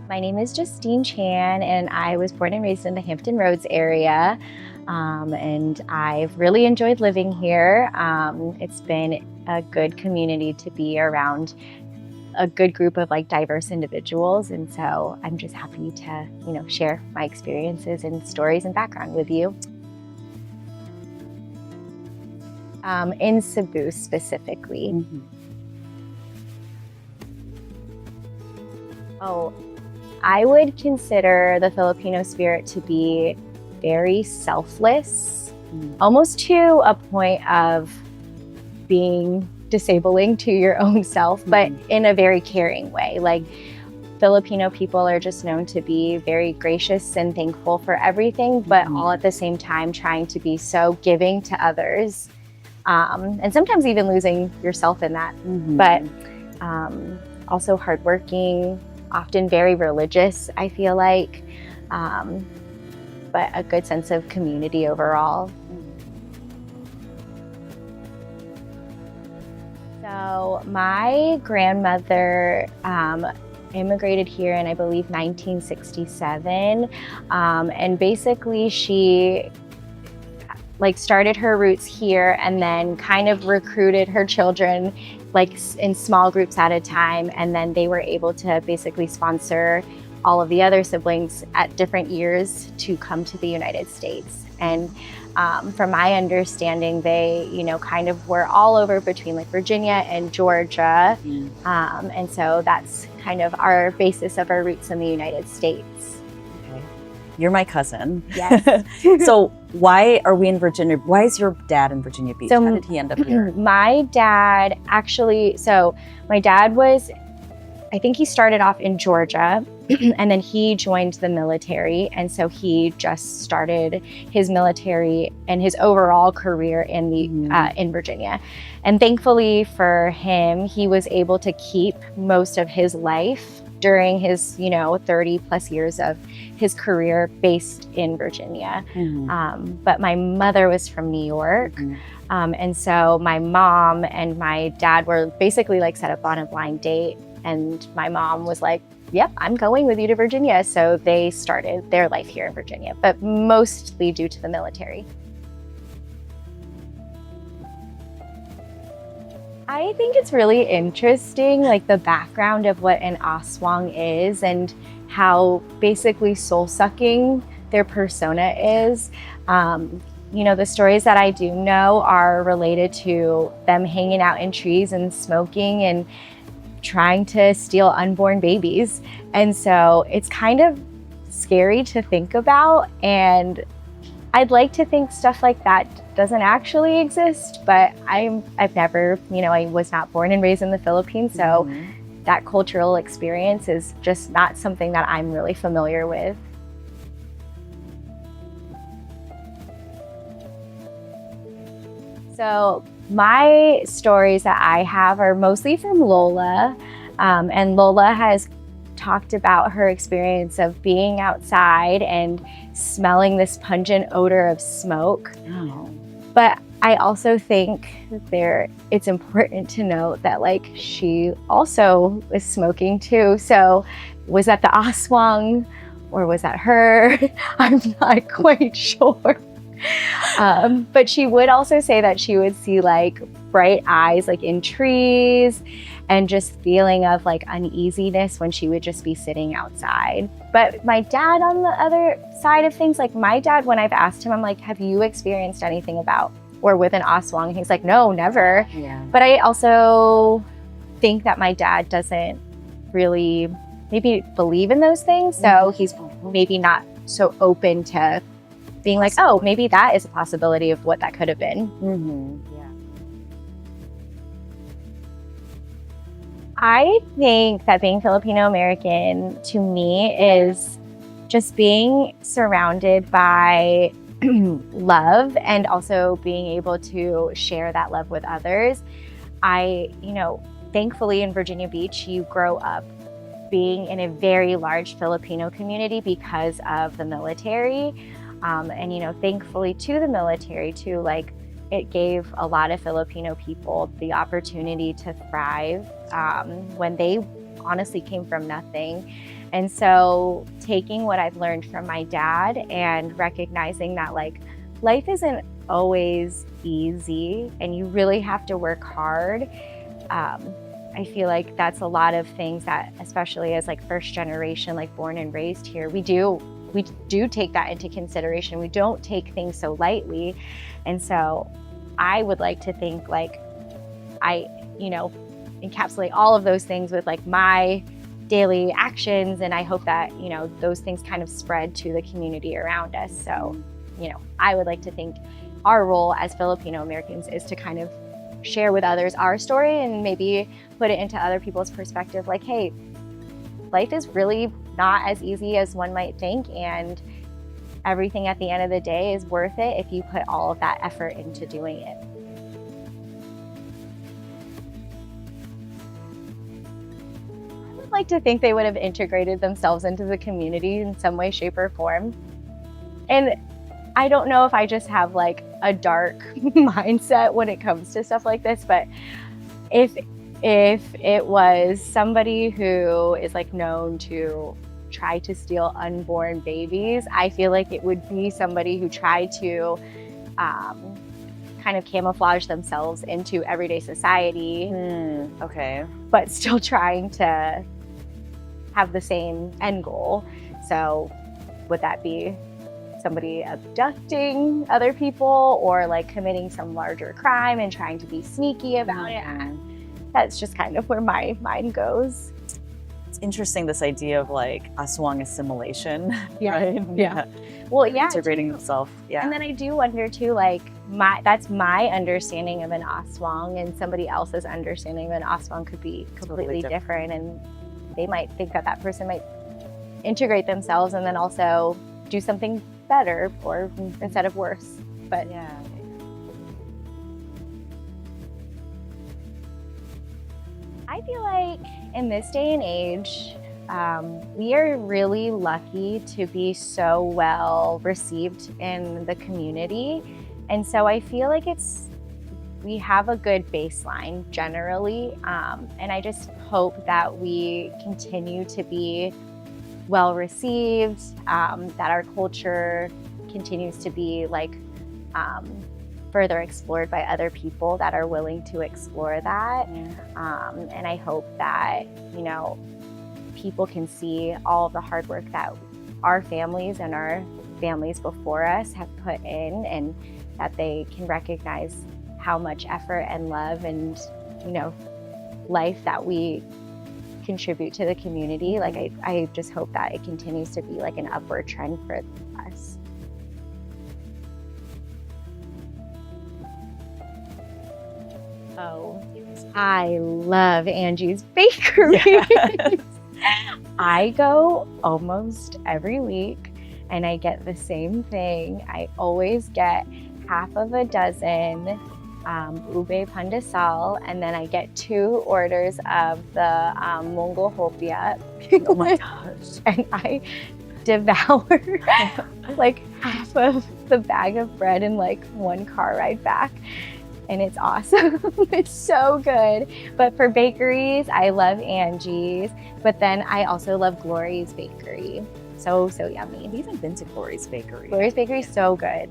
My name is Justine Chan, and I was born and raised in the Hampton Roads area. And I've really enjoyed living here. It's been a good community to be around a good group of diverse individuals. And so I'm just happy to, share my experiences and stories and background with you. In Cebu specifically. Mm-hmm. Oh, I would consider the Filipino spirit to be very selfless, almost to a point of being disabling to your own self, but in a very caring way. Filipino people are just known to be very gracious and thankful for everything, but all at the same time trying to be so giving to others. And sometimes even losing yourself in that, but also hardworking, often very religious, I feel like, but a good sense of community overall. So my grandmother immigrated here in, I believe, 1967, and basically she started her roots here and then kind of recruited her children in small groups at a time, and then they were able to basically sponsor all of the other siblings at different years to come to the United States. And from my understanding, they kind of were all over between Virginia and Georgia, and so that's kind of our basis of our roots in the United States. You're my cousin. Yes. So why are we in Virginia? Why is your dad in Virginia Beach? How did he end up here? My dad was, I think he started off in Georgia and then he joined the military. And so he just started his military and his overall career in in Virginia. And thankfully for him, he was able to keep most of his life during his 30 plus years of his career based in Virginia. But my mother was from New York. And so my mom and my dad were basically set up on a blind date. And my mom was like, yep, I'm going with you to Virginia. So they started their life here in Virginia, but mostly due to the military. I think it's really interesting, the background of what an ASWANG is and how basically soul-sucking their persona is. The stories that I do know are related to them hanging out in trees and smoking and trying to steal unborn babies. And so it's kind of scary to think about, and I'd like to think stuff like that doesn't actually exist, but I've never, I was not born and raised in the Philippines, so that cultural experience is just not something that I'm really familiar with. So my stories that I have are mostly from Lola, and Lola has talked about her experience of being outside and smelling this pungent odor of smoke. Oh. But I also think it's important to note that she also was smoking too. So was that the ASWANG or was that her? I'm not quite sure. But she would also say that she would see bright eyes in trees and just feeling of uneasiness when she would just be sitting outside. But my dad, on the other side of things, my dad, when I've asked him, I'm like, have you experienced anything about or with an ASWANG? He's like, no, never. Yeah. But I also think that my dad doesn't really maybe believe in those things. So he's maybe not so open to being like, oh, maybe that is a possibility of what that could have been. Yeah. I think that being Filipino-American to me is just being surrounded by love and also being able to share that love with others. Thankfully in Virginia Beach, you grow up being in a very large Filipino community because of the military. And thankfully to the military too, it gave a lot of Filipino people the opportunity to thrive when they honestly came from nothing. And so taking what I've learned from my dad and recognizing that like life isn't always easy and you really have to work hard. I feel like that's a lot of things that, especially as like first generation, like born and raised here, we do take that into consideration. We don't take things so lightly. And so I would like to think like I, encapsulate all of those things with like my daily actions. And I hope that, those things kind of spread to the community around us. So, I would like to think our role as Filipino-Americans is to kind of share with others our story and maybe put it into other people's perspective. Like, hey, life is really not as easy as one might think. And everything at the end of the day is worth it if you put all of that effort into doing it. I would like to think they would have integrated themselves into the community in some way, shape, or form. And I don't know if I just have like a dark mindset when it comes to stuff like this, but if it was somebody who is like known to try to steal unborn babies, I feel like it would be somebody who tried to kind of camouflage themselves into everyday society. Okay. But still trying to have the same end goal. So would that be somebody abducting other people or like committing some larger crime and trying to be sneaky about it? That's just kind of where my mind goes. It's interesting, this idea of like ASWANG assimilation, right? Yeah. Well, yeah. Integrating themselves. Yeah. And then I do wonder too, like that's my understanding of an ASWANG, and somebody else's understanding of an ASWANG could be completely different. And they might think that that person might integrate themselves and then also do something better or instead of worse. But yeah. I feel like in this day and age, we are really lucky to be so well received in the community. And so I feel like we have a good baseline generally. And I just hope that we continue to be well received, that our culture continues to be like further explored by other people that are willing to explore that. And I hope that, people can see all of the hard work that our families and our families before us have put in, and that they can recognize how much effort and love and, life that we contribute to the community. Like I just hope that it continues to be like an upward trend for us. Oh, I love Angie's Bakery. Yeah. I go almost every week and I get the same thing. I always get half of a dozen ube pandesal, and then I get 2 orders of the Mongol hopia. Oh my gosh. And I devour like half of the bag of bread in like 1 car ride back. And it's awesome. It's so good. But for bakeries, I love Angie's, but then I also love Glory's Bakery. So yummy. I've even been to Glory's Bakery. Glory's Bakery is so good.